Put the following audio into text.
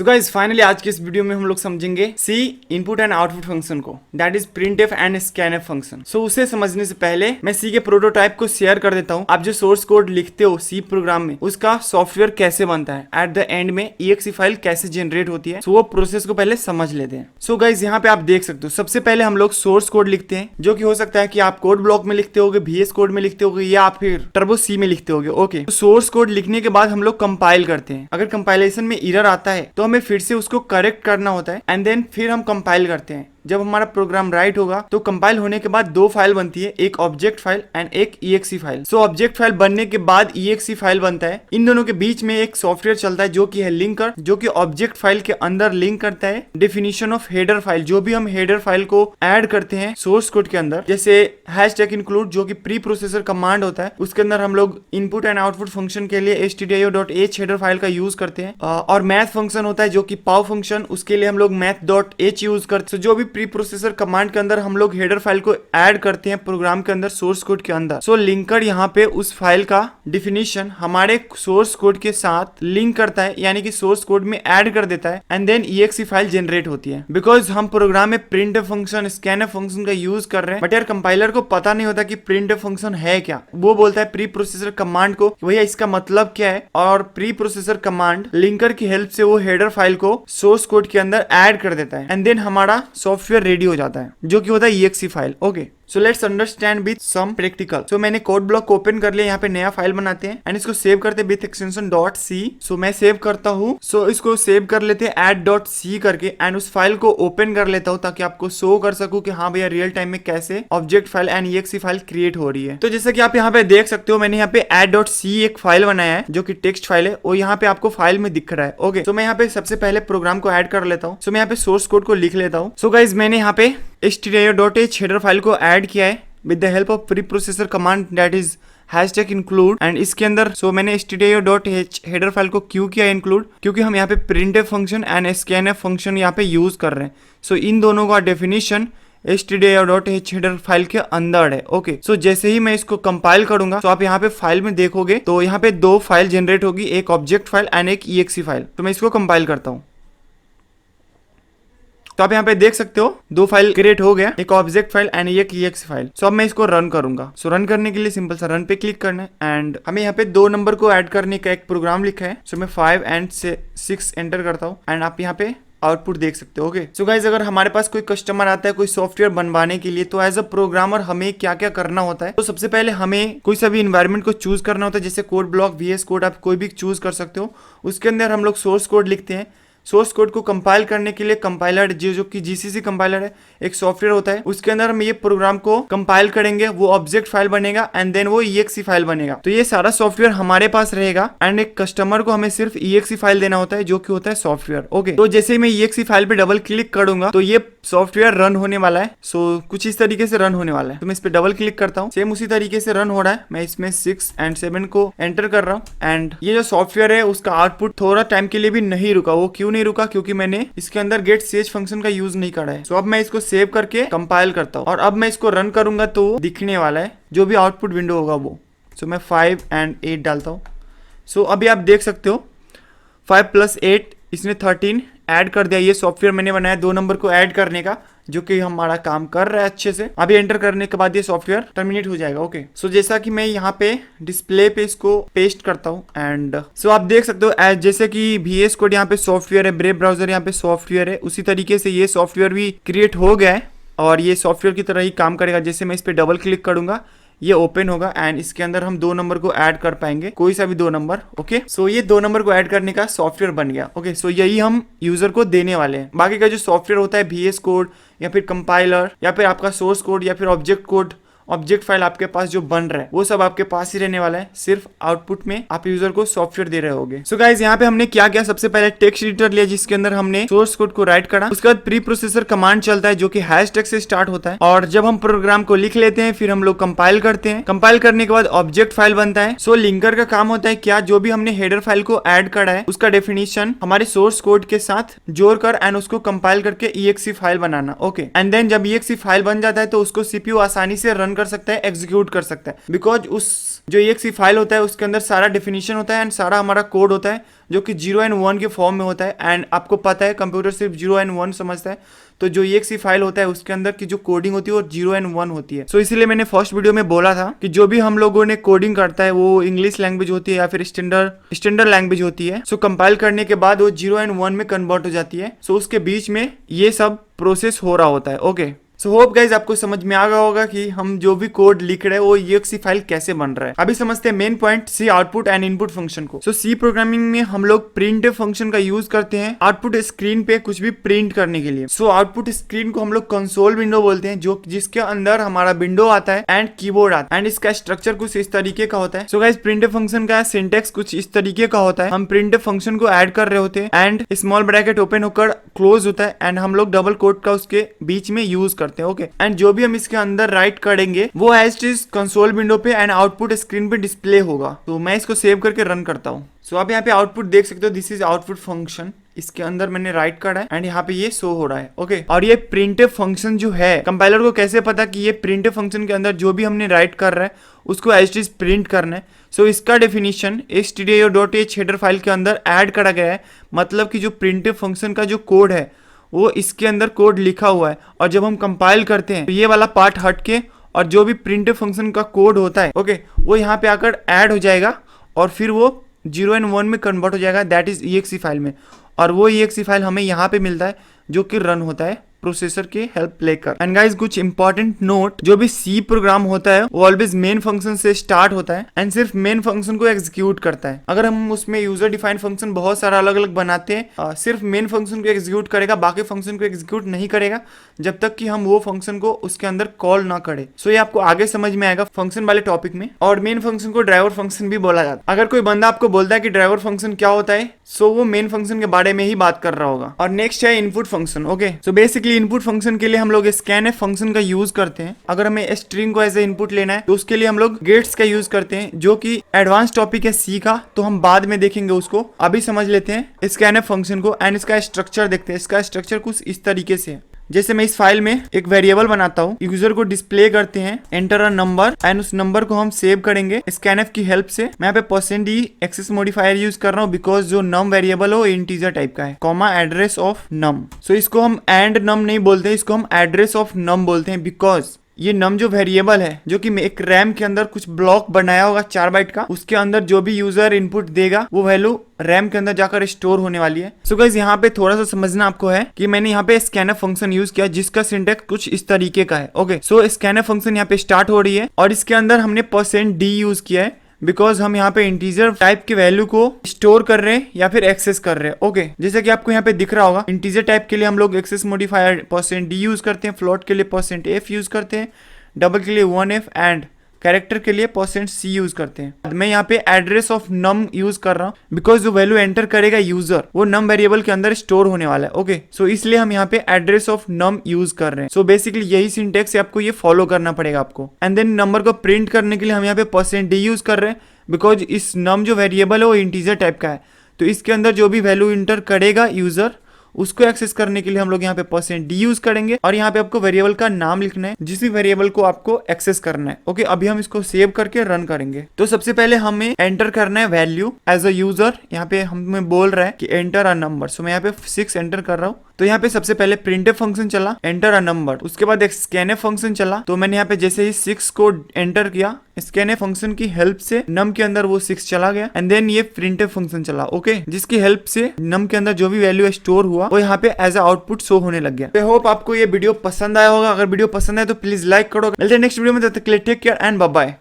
So guys finally आज के इस वीडियो में हम लोग समझेंगे C input and output function को, that is printf and scanf function. So उसे समझने से पहले मैं सी के प्रोटोटाइप को शेयर कर देता हूँ। आप जो सोर्स कोड लिखते हो सी प्रोग्राम में, उसका सॉफ्टवेयर कैसे बनता है, एट द एंड में EXE फाइल कैसे जनरेट होती है। सो वो प्रोसेस को पहले समझ लेते हैं। सो गाइस यहाँ पे आप देख सकते हो, सबसे पहले हम लोग सोर्स कोड लिखते हैं, जो कि हो सकता है कि आप कोड ब्लॉक में लिखते होगे, VS कोड में लिखते होगे, या फिर टर्बो सी में लिखते होगे। ओके, सोर्स कोड लिखने के बाद हम लोग कंपाइल करते हैं। अगर कंपाइलेशन में एरर आता है तो हमें फिर से उसको करेक्ट करना होता है एंड देन फिर हम कंपाइल करते हैं। जब हमारा प्रोग्राम राइट होगा तो कंपाइल होने के बाद दो फाइल बनती है, एक ऑब्जेक्ट फाइल एंड एक EXE file. So object file बनने के बाद EXE फाइल बनता है। इन दोनों के बीच में एक सॉफ्टवेयर चलता है जो कि है लिंकर, जो कि ऑब्जेक्ट फाइल के अंदर लिंक करता है डेफिनेशन ऑफ हेडर फाइल। जो भी हम हेडर फाइल को ऐड करते हैं सोर्स कोड के अंदर, जैसे हैशटैग इंक्लूड जो कि प्री प्रोसेसर कमांड होता है, उसके अंदर हम लोग इनपुट एंड आउटपुट फंक्शन के लिए stdio.h हेडर फाइल का यूज करते हैं। और मैथ फंक्शन होता है जो कि पाव फंक्शन, उसके लिए हम लोग math.h यूज करते हैं। जो भी प्री प्रोसेसर कमांड के अंदर हम लोग हेडर फाइल को ऐड करते हैं प्रोग्राम के अंदर, सोर्स कोड के अंदर। सो लिंकर यहाँ पे उस फाइल का डिफिनीशन हमारे सोर्स कोड के साथ लिंक करता है, यानी कि सोर्स कोड में ऐड कर देता है and then EXE file generate होती है। बिकॉज हम प्रोग्राम में प्रिंट फंक्शन, स्कैनफ फंक्शन का यूज कर रहे हैं, बट यार कंपाइलर को पता नहीं होता कि प्रिंट फंक्शन है क्या। वो बोलता है प्री प्रोसेसर कमांड को भैया इसका मतलब क्या है, और प्री प्रोसेसर कमांड लिंकर की हेल्प से वो हेडर फाइल को सोर्स कोड के अंदर ऐड कर देता है एंड देन हमारा सॉफ्टवेयर रेडी हो जाता है, जो कि होता है EXE file. Okay, so let's understand with some practical. So मैंने कोड ब्लॉक ओपन कर लिया, यहाँ पे नया फाइल बनाते हैं एंड इसको सेव करते हैं विद एक्सटेंशन .c। सो मैं सेव करता हूँ। सो इसको सेव कर लेते हैं add.c करके एंड उस फाइल को ओपन कर लेता हूँ ताकि आपको शो कर सकूं कि हाँ भैया रियल टाइम में कैसे object file and EXE file create हो रही है। तो जैसे कि आप यहाँ पे देख सकते हो, मैंने यहाँ पे add.c एक फाइल बनाया है जो कि टेक्स्ट फाइल है, वो यहाँ पे आपको फाइल में दिख रहा है। ओके, सो मैं यहाँ पे सबसे पहले प्रोग्राम को ऐड कर लेता हूँ। सो मैं यहाँ पे सोर्स कोड को लिख लेता हूँ। सो गाइज मैंने यहाँ पे stdio.h हेडर फाइल को ऐड किया है with the help of preprocessor command that is hashtag include and इसके अंदर मैंने stdio.h हेडर फाइल को क्यों किया इंक्लूड, क्योंकि हम यहाँ पे printf function and scanf function यहाँ पे यूज कर रहे हैं। सो इन दोनों का डेफिनेशन stdio.h हेडर फाइल के अंदर है। ओके, सो जैसे ही मैं इसको कंपाइल करूंगा तो आप यहाँ पे फाइल में देखोगे तो यहाँ पे दो फाइल जनरेट होगी, एक ऑब्जेक्ट फाइल एंड एक EXE फाइल। तो मैं इसको कंपाइल करता हूँ तो आप यहाँ पे देख सकते हो दो फाइल क्रिएट हो गया, एक ऑब्जेक्ट फाइल एंड एक EXE फाइल। सो अब मैं इसको रन करूंगा। सो रन करने के लिए सिंपल सा रन पे क्लिक करना है एंड हमें यहाँ पे दो नंबर को ऐड करने का एक प्रोग्राम लिखा है। सो मैं 5 एंड 6 एंटर करता हूँ एंड आप यहाँ पे आउटपुट देख सकते हो। ओके, सो गाइज अगर हमारे पास कोई कस्टमर आता है कोई सॉफ्टवेयर बनवाने के लिए, तो एज अ प्रोग्रामर हमें क्या क्या करना होता है। तो सबसे पहले हमें कोई सा भी इन्वायरमेंट को चूज करना होता है, जैसे कोड ब्लॉक, VS कोड, आप कोई भी चूज कर सकते हो। उसके अंदर हम लोग सोर्स कोड लिखते हैं। सोर्स कोड को कंपाइल करने के लिए कंपाइलर जो कि GCC कंपाइलर है, एक सॉफ्टवेयर होता है, उसके अंदर हम ये प्रोग्राम को कंपाइल करेंगे, वो ऑब्जेक्ट फाइल बनेगा एंड देन वो EXE फाइल बनेगा। तो ये सारा सॉफ्टवेयर हमारे पास रहेगा एंड एक कस्टमर को हमें सिर्फ EXE फाइल देना होता है, जो कि होता है सॉफ्टवेयर। ओके, तो जैसे ही मैं EXE फाइल पे डबल क्लिक करूंगा तो ये सॉफ्टवेयर रन होने वाला है। सो कुछ इस तरीके से रन होने वाला है। तो मैं इस पे डबल क्लिक करता हूँ, सेम उसी तरीके से रन हो रहा है। मैं इसमें 6 एंड 7 को एंटर कर रहा हूँ एंड ये जो सॉफ्टवेयर है उसका आउटपुट थोड़ा टाइम के लिए भी नहीं रुका। वो क्यों नहीं रुका, क्योंकि मैंने इसके अंदर गेट ch फंक्शन का यूज नहीं करा है। सो अब मैं इसको सेव करके कंपाइल करता हूँ और अब मैं इसको रन करूंगा तो दिखने वाला है जो भी आउटपुट विंडो होगा वो। सो मैं 5 एंड 8 डालता हूँ। सो अभी आप देख सकते हो 5 + 8 इसने 13 ऐड कर दिया। ये सॉफ्टवेयर मैंने बनाया दो नंबर को ऐड करने का, जो कि हमारा काम कर रहा है अच्छे से। अभी एंटर करने के बाद ये सॉफ्टवेयर टर्मिनेट हो जाएगा। ओके, सो जैसा कि मैं यहाँ पे डिस्प्ले पे इसको पेस्ट करता हूँ एंड आप देख सकते हो जैसे कि VS कोड यहाँ पे सॉफ्टवेयर है, ब्रेव ब्राउजर यहाँ पे सॉफ्टवेयर है, उसी तरीके से ये सॉफ्टवेयर भी क्रिएट हो गया है और ये सॉफ्टवेयर की तरह ही काम करेगा। जैसे मैं इस पे डबल क्लिक करूंगा ये ओपन होगा एंड इसके अंदर हम दो नंबर को ऐड कर पाएंगे, कोई सा भी दो नंबर। ओके, सो ये दो नंबर को ऐड करने का सॉफ्टवेयर बन गया। ओके, सो यही हम यूजर को देने वाले हैं। बाकी का जो सॉफ्टवेयर होता है VS कोड या फिर कंपाइलर या फिर आपका सोर्स कोड या फिर ऑब्जेक्ट कोड, ऑब्जेक्ट फाइल आपके पास जो बन रहा है वो सब आपके पास ही रहने वाला है। सिर्फ आउटपुट में आप यूजर को सॉफ्टवेयर दे रहे होगे। सो गाइज यहाँ पे हमने क्या किया, सबसे पहले टेक्स्ट एडिटर लिया जिसके अंदर हमने सोर्स कोड को राइट करा। उसके बाद प्री प्रोसेसर कमांड चलता है जो कि हैशटैग से स्टार्ट होता है और जब हम प्रोग्राम को लिख लेते हैं फिर हम लोग कंपाइल करते हैं। कंपाइल करने के बाद ऑब्जेक्ट फाइल बनता है। सो लिंकर का काम होता है क्या, जो भी हमने हेडर फाइल को ऐड करा है उसका डेफिनेशन हमारे सोर्स कोड के साथ जोड़कर एंड उसको कंपाइल करके EXE फाइल बनाना। ओके, एंड देन जब EXE फाइल बन जाता है तो उसको CPU आसानी से रन कर सकता है, एग्जीक्यूट कर सकता है, बिकॉज उस जो exe फाइल होता है उसके अंदर सारा डेफिनेशन होता है एंड सारा हमारा कोड होता है जो कि 0 एंड 1 के फॉर्म में होता है। एंड आपको पता है कंप्यूटर सिर्फ 0 एंड 1 समझता है, तो जो exe फाइल होता है उसके अंदर की जो कोडिंग होती है वो 0 एंड 1 होती है। सो इसीलिए मैंने फर्स्ट वीडियो में बोला था कि जो भी हम लोगों ने कोडिंग करता है वो इंग्लिश लैंग्वेज होती है या फिर स्टैंडर्ड लैंग्वेज होती है। सो कंपाइल करने के बाद वो 0 एंड 1 में कन्वर्ट हो जाती है। सो उसके बीच में ये सब प्रोसेस हो रहा होता है। ओके, सो होप गाइज आपको समझ में आ गया होगा कि हम जो भी कोड लिख रहे हैं वो exe फाइल कैसे बन रहा है। अभी समझते हैं main point C output and input function को। सो सी प्रोग्रामिंग में हम लोग प्रिंटफ फंक्शन का यूज करते हैं आउटपुट स्क्रीन पे कुछ भी प्रिंट करने के लिए। सो आउटपुट स्क्रीन को हम लोग कंसोल विंडो बोलते हैं, जो जिसके अंदर हमारा विंडो आता है एंड कीबोर्ड आता है एंड इसका स्ट्रक्चर कुछ इस तरीके का होता है। सो गाइज प्रिंटफ फंक्शन का सिंटेक्स कुछ इस तरीके का होता है। हम प्रिंटफ फंक्शन को ऐड कर रहे होते हैं एंड स्मॉल ब्रैकेट ओपन होकर क्लोज होता है एंड हम लोग डबल कोट का उसके बीच में यूज करते हैं। ओके, एंड जो भी हम इसके अंदर राइट करेंगे वो as it is console window पे एंड आउटपुट स्क्रीन पे डिस्प्ले होगा। तो मैं इसको सेव करके रन करता हूँ। सो आप यहाँ पे आउटपुट देख सकते हो, दिस इज आउटपुट फंक्शन। इसके अंदर मैंने राइट करा है एंड यहाँ पे ये शो हो रहा है। ओके, और ये प्रिंटफ फंक्शन जो है कंपाइलर को कैसे पता कि ये प्रिंटफ फंक्शन के अंदर जो भी हमने राइट कर रहा है उसको एज इट इज प्रिंट करना है। सो इसका डेफिनेशन stdio.h हेडर फाइल के अंदर ऐड करा गया है। मतलब कि जो प्रिंटफ फंक्शन का जो कोड है वो इसके अंदर कोड लिखा हुआ है और जब हम कंपाइल करते हैं तो ये वाला पार्ट हट के और जो भी प्रिंटफ फंक्शन का कोड होता है ओके वो यहाँ पे आकर ऐड हो जाएगा और फिर वो 0 एंड 1 में कन्वर्ट हो जाएगा, दैट इज exe फाइल में। और वो exe फाइल हमें यहाँ पे मिलता है जो कि रन होता है प्रोसेसर के हेल्प लेकर। एंड गाइस कुछ इंपॉर्टेंट नोट, जो भी सी प्रोग्राम होता है वो ऑलवेज मेन फंक्शन से स्टार्ट होता है एंड सिर्फ मेन फंक्शन को एग्जीक्यूट करता है। अगर हम उसमें यूजर डिफाइंड फंक्शन बहुत सारा अलग अलग बनाते हैं, सिर्फ मेन फंक्शन को एग्जीक्यूट करेगा, बाकी फंक्शन को एग्जीक्यूट नहीं करेगा जब तक कि हम वो फंक्शन को उसके अंदर कॉल ना करें। सो ये आपको आगे समझ में आएगा फंक्शन वाले टॉपिक में। और मेन फंक्शन को ड्राइवर फंक्शन भी बोला जाता है। अगर कोई बंदा आपको बोलता है कि ड्राइवर फंक्शन क्या होता है, सो वो मेन फंक्शन के बारे में ही बात कर रहा होगा। और नेक्स्ट है input function. Okay, so basically input function के लिए हम लोग scanf फंक्शन का यूज करते हैं। अगर हमें स्ट्रिंग को एज ए इनपुट लेना है तो उसके लिए हम लोग गेट्स का यूज करते हैं, जो कि एडवांस टॉपिक है सी का, तो हम बाद में देखेंगे उसको। अभी समझ लेते हैं scanf फंक्शन को एंड इसका स्ट्रक्चर देखते हैं। इसका स्ट्रक्चर कुछ इस तरीके से है। जैसे मैं इस फाइल में एक वेरिएबल बनाता हूँ, यूजर को डिस्प्ले करते हैं एंटर अ नंबर एंड उस नंबर को हम सेव करेंगे scanf की हेल्प से। मैं यहाँ पे %d एक्सेस मॉडिफायर यूज कर रहा हूँ बिकॉज जो नम वेरिएबल हो इंटीजर टाइप का है, कॉमा एड्रेस ऑफ नम। सो इसको हम एंड नम नहीं बोलते, इसको हम एड्रेस ऑफ नम बोलते हैं बिकॉज ये नम जो वेरिएबल है जो कि एक रैम के अंदर कुछ ब्लॉक बनाया होगा 4 बाइट का, उसके अंदर जो भी यूजर इनपुट देगा वो वैल्यू रैम के अंदर जाकर स्टोर होने वाली है। सो गाइस यहाँ पे थोड़ा सा समझना आपको है कि मैंने यहाँ पे scanf फंक्शन यूज किया जिसका सिंटेक्स कुछ इस तरीके का है। ओके, सो scanf फंक्शन यहाँ पे स्टार्ट हो रही है और इसके अंदर हमने %d यूज किया है बिकॉज हम यहाँ पे इंटीजर टाइप के वैल्यू को स्टोर कर रहे हैं या फिर एक्सेस कर रहे हैं। ओके, जैसे कि आपको यहाँ पे दिख रहा होगा, इंटीजर टाइप के लिए हम लोग एक्सेस मॉडिफायर %d यूज करते हैं, फ्लोट के लिए %f यूज करते हैं, डबल के लिए 1f एंड कैरेक्टर के लिए %c यूज करते हैं। मैं यहाँ पे एड्रेस ऑफ नम यूज कर रहा हूँ बिकॉज जो वैल्यू एंटर करेगा यूजर वो नम वेरिएबल के अंदर स्टोर होने वाला है। ओके, सो इसलिए हम यहाँ पे एड्रेस ऑफ नम यूज कर रहे हैं। सो बेसिकली यही सिंटेक्स है, आपको ये फॉलो करना पड़ेगा आपको। एंड देन नंबर को प्रिंट करने के लिए हम यहाँ पे %d यूज कर रहे हैं बिकॉज इस नम जो वेरिएबल है वो इंटीजर टाइप का है, तो इसके अंदर जो भी वैल्यू इंटर करेगा यूजर उसको एक्सेस करने के लिए हम लोग यहाँ पे %d यूज करेंगे और यहाँ पे आपको वेरिएबल का नाम लिखना है जिस भी वेरिएबल को आपको एक्सेस करना है। ओके, अभी हम इसको सेव करके रन करेंगे। तो सबसे पहले हमें एंटर करना है वैल्यू एज अ यूजर। यहाँ पे हमें बोल रहा है कि एंटर अ नंबर, सो मैं यहाँ पे 6 एंटर कर रहा हूँ। तो यहाँ पे सबसे पहले प्रिंटफ फंक्शन चला, एंटर अ नंबर, उसके बाद एक scanf फंक्शन चला। तो मैंने यहाँ पे जैसे ही 6 को एंटर किया, scanf फंक्शन की हेल्प से नम के अंदर वो 6 चला गया एंड देन ये प्रिंटफ फंक्शन चला। ओके, जिसकी हेल्प से नम के अंदर जो भी वैल्यू स्टोर हुआ वो यहाँ पे एज अ आउटपुट शो होने लग गया। आई होप आपको ये वीडियो पसंद आया होगा। अगर वीडियो पसंद आए तो प्लीज लाइक करो। मिलते हैं नेक्स्ट वीडियो में, तब तक के लिए take care and bye bye.